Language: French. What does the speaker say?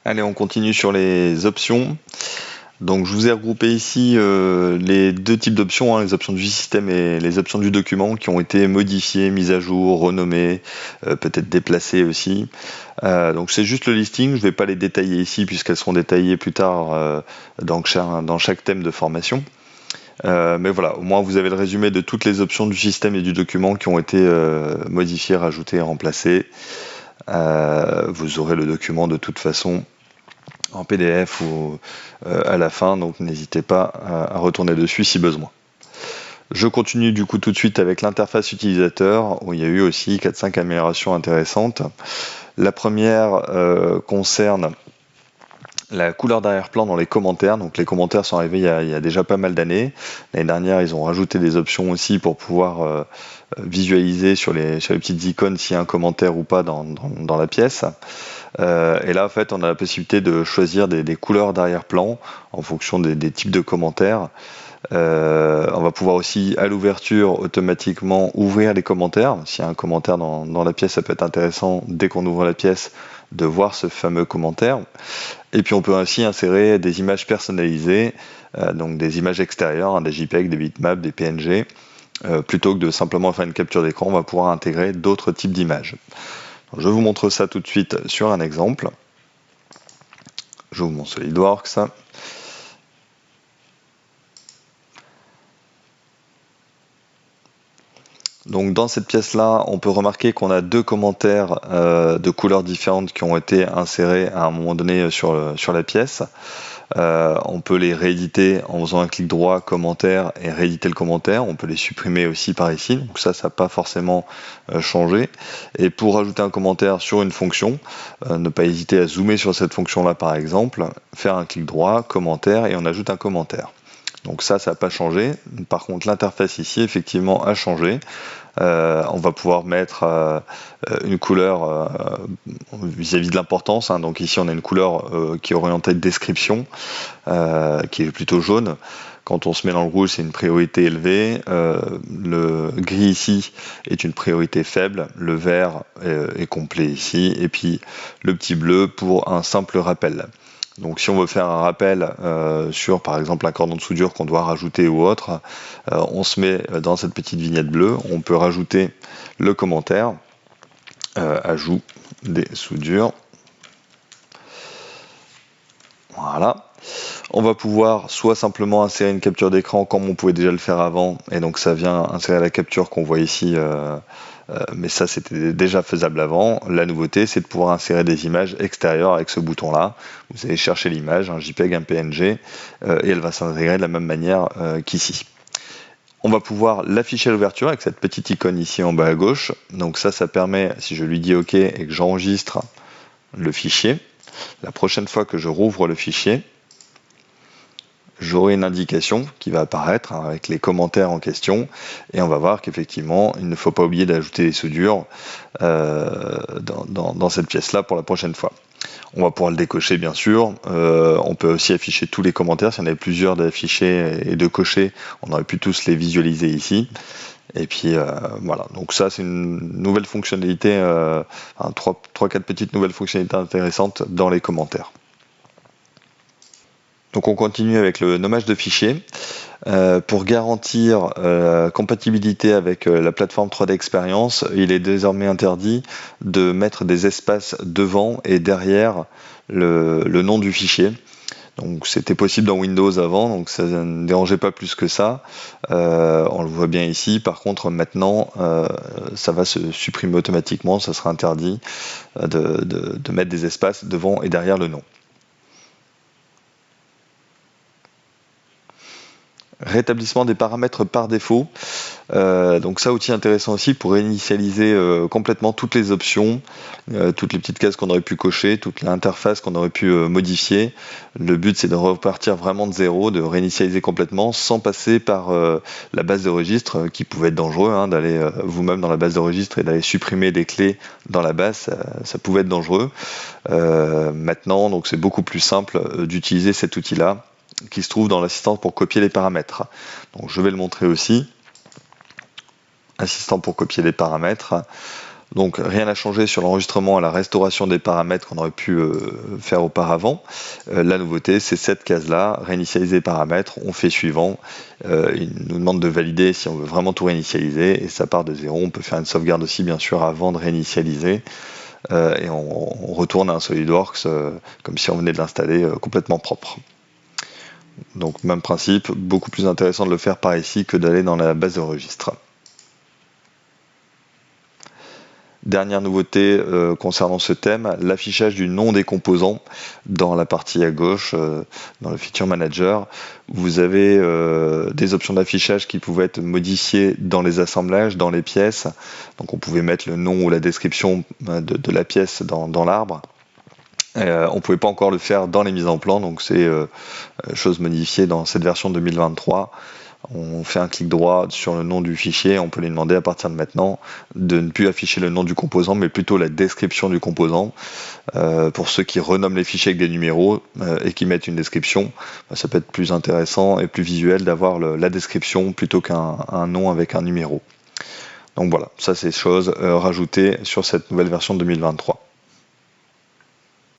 Allez, on continue sur les options. Donc je vous ai regroupé ici les deux types d'options, les options du système et les options du document qui ont été modifiées, mises à jour, renommées, peut-être déplacées aussi. Donc c'est juste le listing, je ne vais pas les détailler ici puisqu'elles seront détaillées plus tard dans chaque thème de formation. Mais voilà, au moins vous avez le résumé de toutes les options du système et du document qui ont été modifiées, rajoutées, remplacées. Vous aurez le document de toute façon en PDF ou à la fin, donc n'hésitez pas à retourner dessus si besoin. Je continue du coup tout de suite avec l'interface utilisateur, où il y a eu aussi 4-5 améliorations intéressantes. La première concerne la couleur d'arrière-plan dans les commentaires. Donc les commentaires sont arrivés il y a déjà pas mal d'années. L'année dernière, ils ont rajouté des options aussi pour pouvoir visualiser sur les petites icônes s'il y a un commentaire ou pas dans la pièce. Et là, en fait, on a la possibilité de choisir des couleurs d'arrière-plan en fonction des types de commentaires. On va pouvoir aussi, à l'ouverture, automatiquement ouvrir les commentaires. S'il y a un commentaire dans la pièce, ça peut être intéressant, dès qu'on ouvre la pièce, de voir ce fameux commentaire. Et puis, on peut ainsi insérer des images personnalisées, donc des images extérieures, des JPEG, des bitmaps, des PNG. Plutôt que de simplement faire une capture d'écran, on va pouvoir intégrer d'autres types d'images. Je vous montre ça tout de suite sur un exemple. J'ouvre mon SolidWorks. Donc dans cette pièce-là, on peut remarquer qu'on a deux commentaires de couleurs différentes qui ont été insérés à un moment donné sur la pièce. On peut les rééditer en faisant un clic droit, commentaire, et rééditer le commentaire. On peut les supprimer aussi par ici, donc ça n'a pas forcément changé. Et pour ajouter un commentaire sur une fonction, ne pas hésiter à zoomer sur cette fonction-là par exemple, faire un clic droit, commentaire, et on ajoute un commentaire. Donc ça n'a pas changé. Par contre, l'interface ici, effectivement, a changé. On va pouvoir mettre une couleur vis-à-vis de l'importance. Donc ici, on a une couleur qui est orientée de description, qui est plutôt jaune. Quand on se met dans le rouge, c'est une priorité élevée. Le gris ici est une priorité faible. Le vert est complet ici. Et puis le petit bleu pour un simple rappel. Donc si on veut faire un rappel sur par exemple un cordon de soudure qu'on doit rajouter ou autre, on se met dans cette petite vignette bleue, on peut rajouter le commentaire, ajout des soudures. Voilà. On va pouvoir soit simplement insérer une capture d'écran comme on pouvait déjà le faire avant, et donc ça vient insérer la capture qu'on voit ici, mais ça c'était déjà faisable avant. La nouveauté, c'est de pouvoir insérer des images extérieures avec ce bouton-là. Vous allez chercher l'image, un JPEG, un PNG, et elle va s'intégrer de la même manière qu'ici. On va pouvoir l'afficher à l'ouverture avec cette petite icône ici en bas à gauche. Donc ça permet, si je lui dis OK et que j'enregistre le fichier, la prochaine fois que je rouvre le fichier, j'aurai une indication qui va apparaître avec les commentaires en question, et on va voir qu'effectivement, il ne faut pas oublier d'ajouter les soudures dans cette pièce-là pour la prochaine fois. On va pouvoir le décocher, bien sûr. On peut aussi afficher tous les commentaires. S'il y en avait plusieurs d'afficher et de cocher, on aurait pu tous les visualiser ici. Et puis voilà, donc ça c'est une nouvelle fonctionnalité, 3-4 petites nouvelles fonctionnalités intéressantes dans les commentaires. Donc on continue avec le nommage de fichiers. Pour garantir la compatibilité avec la plateforme 3D Experience, il est désormais interdit de mettre des espaces devant et derrière le nom du fichier. Donc c'était possible dans Windows avant, donc ça ne dérangeait pas plus que ça. On le voit bien ici. Par contre, maintenant, ça va se supprimer automatiquement. Ça sera interdit de mettre des espaces devant et derrière le nom. Rétablissement des paramètres par défaut. Donc ça, outil intéressant aussi pour réinitialiser complètement toutes les options, toutes les petites cases qu'on aurait pu cocher, toute l'interface qu'on aurait pu modifier. Le but, c'est de repartir vraiment de zéro, de réinitialiser complètement sans passer par la base de registre, qui pouvait être dangereux, d'aller vous-même dans la base de registre et d'aller supprimer des clés dans la base, ça pouvait être dangereux. Maintenant, donc c'est beaucoup plus simple d'utiliser cet outil-là, qui se trouve dans l'assistant pour copier les paramètres. Donc je vais le montrer aussi. Assistant pour copier les paramètres. Donc rien n'a changé sur l'enregistrement et la restauration des paramètres qu'on aurait pu faire auparavant. La nouveauté, c'est cette case-là, réinitialiser les paramètres, on fait suivant. Il nous demande de valider si on veut vraiment tout réinitialiser, et ça part de zéro. On peut faire une sauvegarde aussi, bien sûr, avant de réinitialiser. Et on retourne à un SolidWorks comme si on venait de l'installer complètement propre. Donc même principe, beaucoup plus intéressant de le faire par ici que d'aller dans la base de registre. Dernière nouveauté concernant ce thème, l'affichage du nom des composants dans la partie à gauche, dans le Feature Manager. Vous avez des options d'affichage qui pouvaient être modifiées dans les assemblages, dans les pièces. Donc on pouvait mettre le nom ou la description de la pièce dans l'arbre. On ne pouvait pas encore le faire dans les mises en plan, donc c'est chose modifiée dans cette version 2023. On fait un clic droit sur le nom du fichier, on peut lui demander à partir de maintenant de ne plus afficher le nom du composant, mais plutôt la description du composant. Pour ceux qui renomment les fichiers avec des numéros et qui mettent une description, ça peut être plus intéressant et plus visuel d'avoir la description plutôt qu'un nom avec un numéro. Donc voilà, ça c'est chose rajoutée sur cette nouvelle version 2023.